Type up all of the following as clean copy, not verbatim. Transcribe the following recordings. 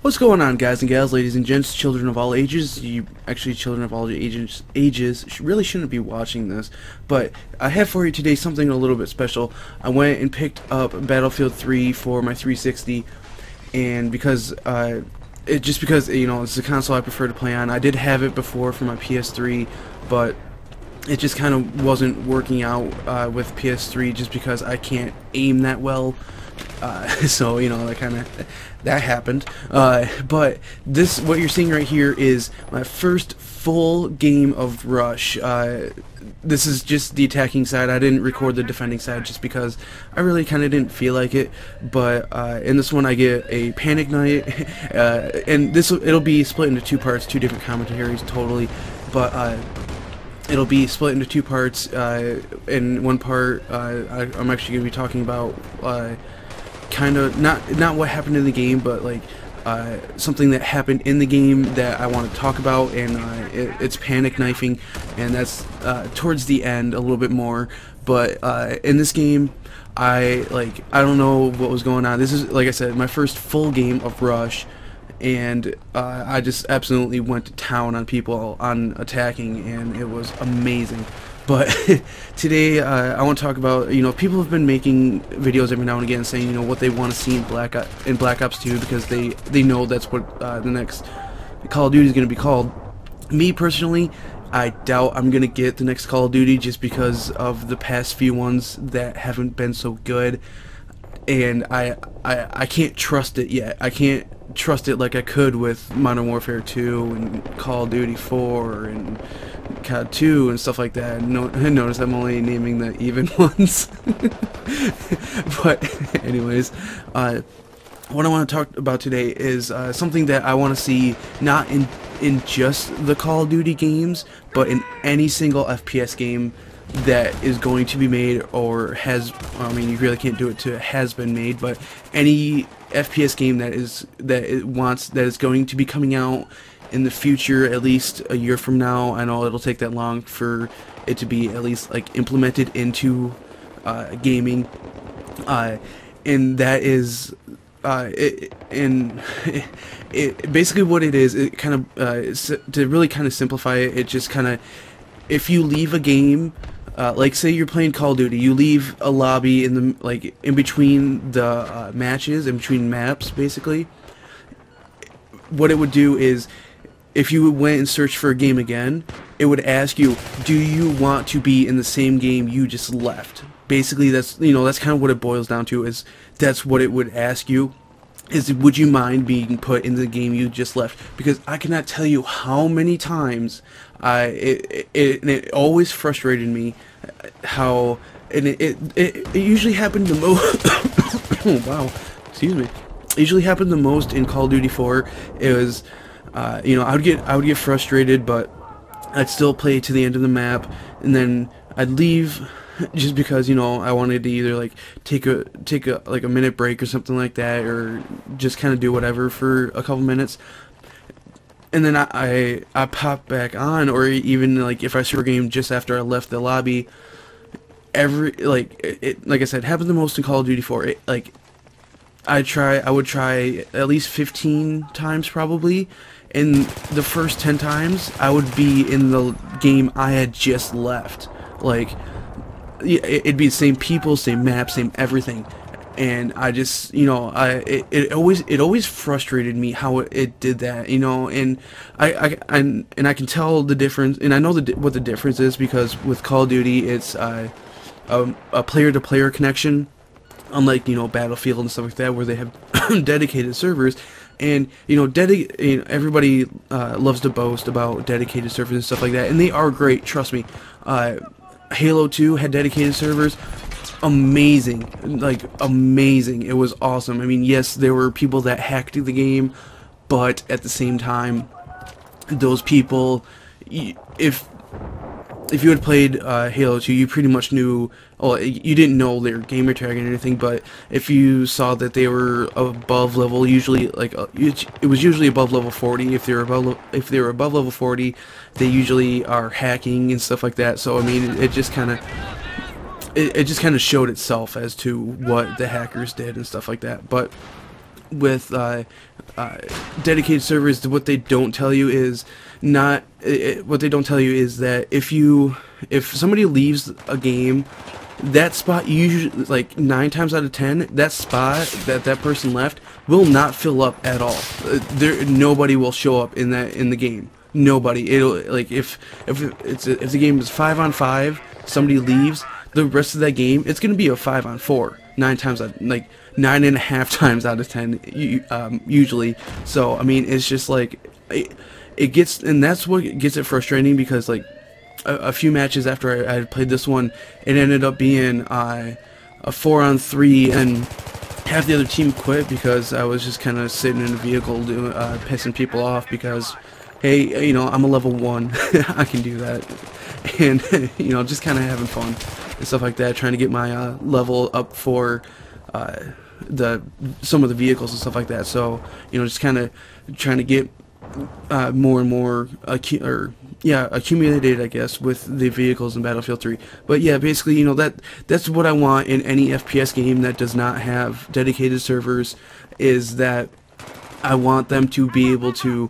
What's going on, guys and gals, ladies and gents, children of all ages? Children of all ages really shouldn't be watching this, but I have for you today something a little bit special. I went and picked up Battlefield 3 for my 360, and because you know, it's the console I prefer to play on. I did have it before for my PS3, but it just kind of wasn't working out with PS3 just because I can't aim that well. So you know, that happened. But what you're seeing right here is my first full game of Rush. This is just the attacking side. I didn't record the defending side just because I really kind of didn't feel like it. But in this one, I get a panic night, and it'll be split into two parts, two different commentaries totally. But it'll be split into two parts. In one part, I'm actually going to be talking about kind of not what happened in the game, but like something that happened in the game that I want to talk about, and it's panic knifing, and that's towards the end a little bit more. But in this game, I don't know what was going on. This is, like I said, my first full game of Rush, and I just absolutely went to town on people on attacking, and it was amazing. But today I want to talk about, you know, people have been making videos every now and again saying, you know, what they want to see in Black Ops 2 because they know that's what the next Call of Duty is going to be called. Me personally, I doubt I'm going to get the next Call of Duty just because of the past few ones that haven't been so good, and I can't trust it yet. I can't trust it like I could with Modern Warfare 2 and Call of Duty 4 and COD 2 and stuff like that. Notice I'm only naming the even ones. But anyways, what I want to talk about today is something that I want to see not in just the Call of Duty games, but in any single FPS game that is going to be made or has, I mean, you really can't do it to has been made, but any FPS game that is going to be coming out in the future, at least a year from now. I know it'll take that long for it to be at least like implemented into gaming, and that is basically what it is. It kind of to really kind of simplify it, it just kind of, if you leave a game, like say you're playing Call of Duty, you leave a lobby in between the matches, in between maps, basically. What it would do is, if you went and searched for a game again, it would ask you, do you want to be in the same game you just left? Basically, that's, you know, that's kind of what it boils down to, is that's what it would ask you, is would you mind being put in the game you just left? Because I cannot tell you how many times it always frustrated me how, and it usually happened the most oh wow, excuse me. It usually happened the most in Call of Duty 4. It was you know, I would get frustrated, but I'd still play to the end of the map, and then I'd leave just because, you know, I wanted to either like take a like a minute break or something like that, or just kind of do whatever for a couple minutes, and then I pop back on, or even like if I start a game just after I left the lobby. Like I said, it happened the most in Call of Duty 4. I would try at least 15 times probably, and the first 10 times I would be in the game I had just left. Like, it'd be the same people, same map, same everything, and I just, you know, it always frustrated me how it did that, you know, and I can tell the difference, and I know what the difference is, because with Call of Duty it's a player-to-player connection, unlike, you know, Battlefield and stuff like that, where they have dedicated servers. And, you know, everybody loves to boast about dedicated servers and stuff like that, and they are great, trust me. Halo 2 had dedicated servers. Amazing. Like, amazing. It was awesome. I mean, yes, there were people that hacked the game, but at the same time, those people, if you had played Halo 2, you pretty much knew, well, you didn't know their gamer tag and anything, but if you saw that they were above level, usually, like, it was usually above level 40. If they were above level 40, they usually are hacking and stuff like that. So I mean, it just kind of showed itself as to what the hackers did and stuff like that. But with dedicated servers, what they don't tell you is not what they don't tell you is that if somebody leaves a game, that spot usually, like 9 times out of 10, that spot that person left will not fill up at all. Nobody will show up in the game. Nobody. It'll, like, if the game is 5-on-5, somebody leaves, the rest of that game it's gonna be a 5-on-4. 9.5 times out of 10, usually. So I mean, it's just like it gets, and that's what gets it frustrating, because like a few matches after I had played this one, it ended up being a 4-on-3, and half the other team quit because I was just kind of sitting in a vehicle doing pissing people off because, hey, you know, I'm a level 1, I can do that, and you know, just kind of having fun and stuff like that, trying to get my level up for some of the vehicles and stuff like that. So, you know, just kind of trying to get more and more accumulated, I guess, with the vehicles in Battlefield 3. But yeah, basically, you know, that's what I want in any FPS game that does not have dedicated servers, is that I want them to be able to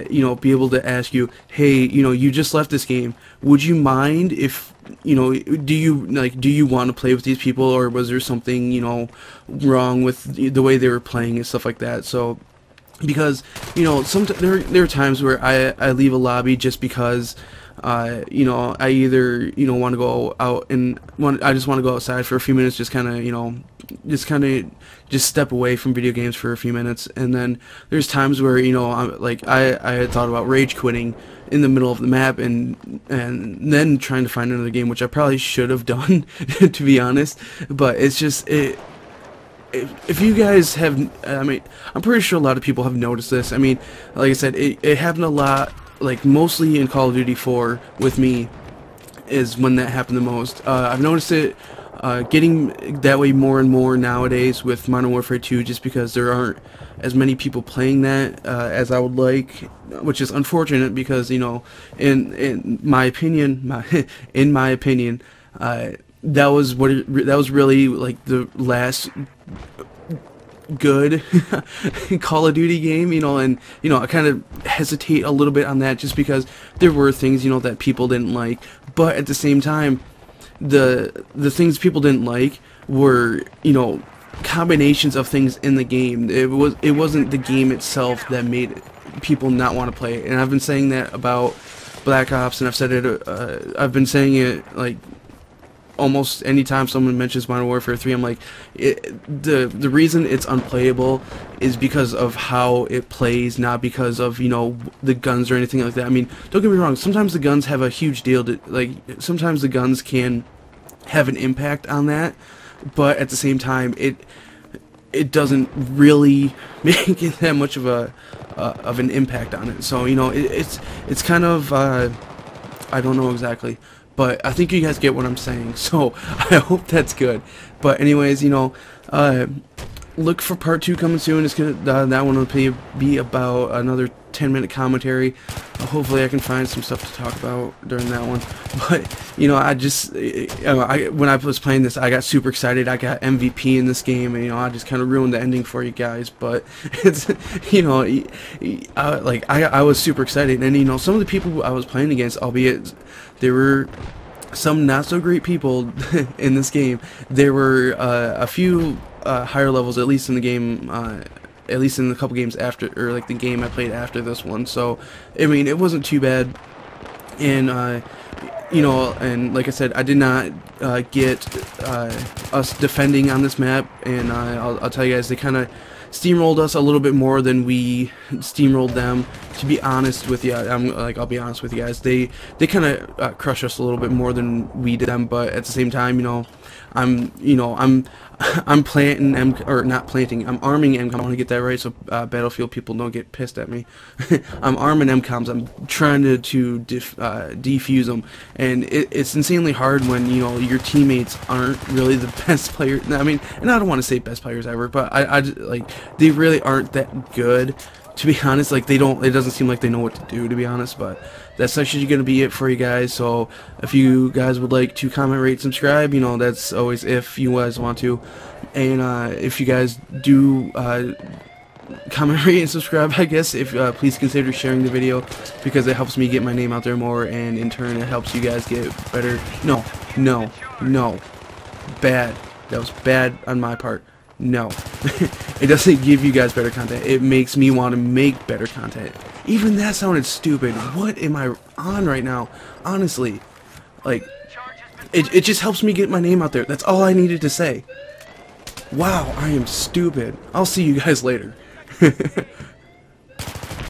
you know, be able to ask you, hey, you know, you just left this game, would you mind if, you know, do you want to play with these people, or was there something, you know, wrong with the way they were playing and stuff like that. So, because, you know, there are times where I leave a lobby just because, you know, I either, you know, want to go out and I just want to go outside for a few minutes, just kind of, you know, just step away from video games for a few minutes. And then there's times where, you know, I had thought about rage quitting in the middle of the map and then trying to find another game, which I probably should have done, to be honest. But it's just, if you guys have, I mean, I'm pretty sure a lot of people have noticed this. I mean, like I said, it happened a lot, like mostly in Call of Duty 4 with me, is when that happened the most. I've noticed it getting that way more and more nowadays with Modern Warfare 2, just because there aren't as many people playing that as I would like, which is unfortunate, because, you know, in my opinion, that was really like the last good Call of Duty game, you know. And, you know, I kind of hesitate a little bit on that, just because there were things, you know, that people didn't like, but at the same time, the things people didn't like were, you know, combinations of things in the game. It wasn't the game itself that made people not want to play it. And I've been saying that about Black Ops, and I've said it, I've been saying it like almost anytime someone mentions Modern Warfare 3, I'm like, the reason it's unplayable is because of how it plays, not because of, you know, the guns or anything like that. I mean, don't get me wrong, sometimes the guns have a huge deal to, like, sometimes the guns can have an impact on that, but at the same time, it doesn't really make it that much of an impact on it. So, you know, it's kind of, I don't know exactly, but I think you guys get what I'm saying, so I hope that's good. But anyways, you know, look for part 2 coming soon. It's gonna that one will be about another 10-minute commentary. Hopefully I can find some stuff to talk about during that one. But, you know, I just, when I was playing this, I got super excited. I got MVP in this game, and, you know, I just kind of ruined the ending for you guys. But it's, you know, I was super excited. And, you know, some of the people I was playing against, albeit there were some not so great people in this game, there were a few higher levels, at least in the game, at least in the couple games after, or like the game I played after this one. So, I mean, it wasn't too bad. And, you know, and like I said, I did not get us defending on this map, and I'll tell you guys, they kind of steamrolled us a little bit more than we steamrolled them. To be honest with you, I'll be honest with you guys, they kind of crushed us a little bit more than we did them. But at the same time, you know, I'm planting not planting. I'm arming MCOMs. I want to get that right, so Battlefield people don't get pissed at me. I'm arming MCOMs. I'm trying to defuse them, and it's insanely hard when, you know, your teammates aren't really the best players. I mean, and I don't want to say best players ever, but I like, they really aren't that good, to be honest. Like, they don't. It doesn't seem like they know what to do, to be honest. But that's actually going to be it for you guys. So if you guys would like to comment, rate, subscribe, you know, that's always if you guys want to. And if you guys do comment, rate, and subscribe, I guess, if please consider sharing the video, because it helps me get my name out there more, and in turn it helps you guys get better. No, no, no, bad. That was bad on my part. No. It doesn't give you guys better content. It makes me want to make better content. Even that sounded stupid. What am I on right now? Honestly. Like, it just helps me get my name out there. That's all I needed to say. Wow, I am stupid. I'll see you guys later.